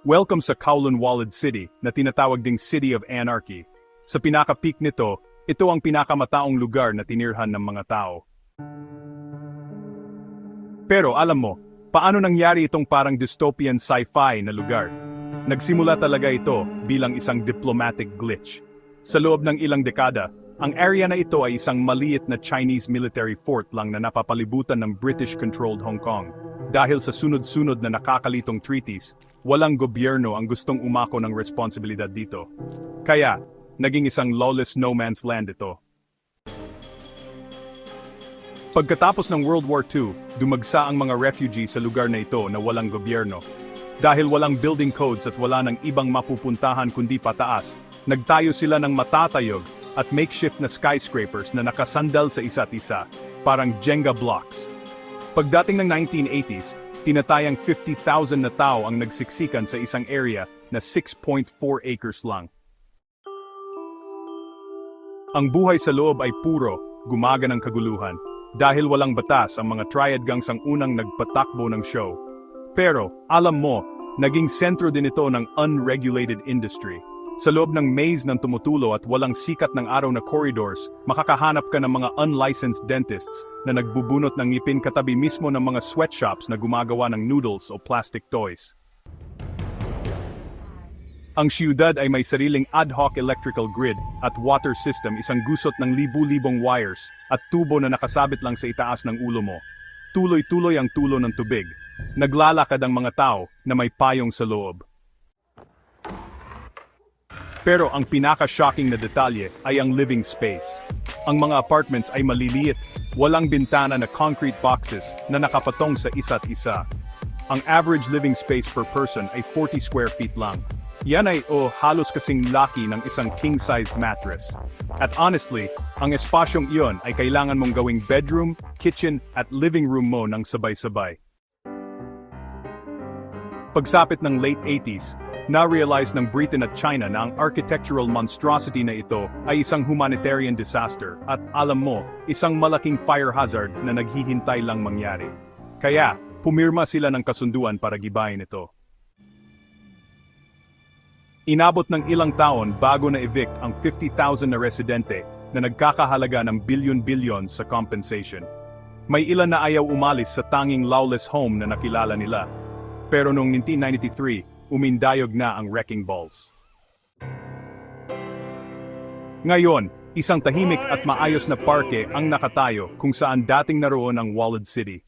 Welcome sa Kowloon Walid City na tinatawag ding City of Anarchy. Sa pinaka-peak nito, ito ang pinakamataong lugar na tinirhan ng mga tao. Pero alam mo, paano nangyari itong parang dystopian sci-fi na lugar? Nagsimula talaga ito bilang isang diplomatic glitch. Sa loob ng ilang dekada, ang area na ito ay isang maliit na Chinese military fort lang na napapalibutan ng British-controlled Hong Kong. Dahil sa sunod-sunod na nakakalitong treaties, walang gobyerno ang gustong umako ng responsibilidad dito. Kaya, naging isang lawless no man's land ito. Pagkatapos ng World War II, dumagsa ang mga refugee sa lugar na ito na walang gobyerno. Dahil walang building codes at wala ng ibang mapupuntahan kundi pataas, nagtayo sila ng matatayog at makeshift na skyscrapers na nakasandal sa isa't isa, parang Jenga blocks. Pagdating ng 1980s, tinatayang 50,000 na tao ang nagsiksikan sa isang area na 6.4 acres lang. Ang buhay sa loob ay puro, gumaganang kaguluhan, dahil walang batas ang mga triad gangs ang unang nagpatakbo ng show. Pero, alam mo, naging sentro din ito ng unregulated industry. Sa loob ng maze ng tumutulo at walang sikat ng araw na corridors, makakahanap ka ng mga unlicensed dentists na nagbubunot ng ngipin katabi mismo ng mga sweatshops na gumagawa ng noodles o plastic toys. Ang siyudad ay may sariling ad hoc electrical grid at water system, isang gusot ng libu-libong wires at tubo na nakasabit lang sa itaas ng ulo mo. Tuloy-tuloy ang tulo ng tubig. Naglalakad ang mga tao na may payong sa loob. Pero ang pinaka-shocking na detalye ay ang living space. Ang mga apartments ay maliliit, walang bintana na concrete boxes na nakapatong sa isa't isa. Ang average living space per person ay 40 square feet lang. Yan ay halos kasing laki ng isang king-sized mattress. At honestly, ang espasyong iyon ay kailangan mong gawing bedroom, kitchen at living room mo ng sabay-sabay. Pagsapit ng late 80s, na-realize ng Britain at China na ang architectural monstrosity na ito ay isang humanitarian disaster at alam mo, isang malaking fire hazard na naghihintay lang mangyari. Kaya, pumirma sila ng kasunduan para gibahin ito. Inabot ng ilang taon bago na-evict ang 50,000 na residente na nagkakahalaga ng bilyon-bilyon sa compensation. May ilan na ayaw umalis sa tanging lawless home na nakilala nila. Pero noong 1993, umindayog na ang wrecking balls. Ngayon, isang tahimik at maayos na parke ang nakatayo kung saan dating naroon ang Walid City.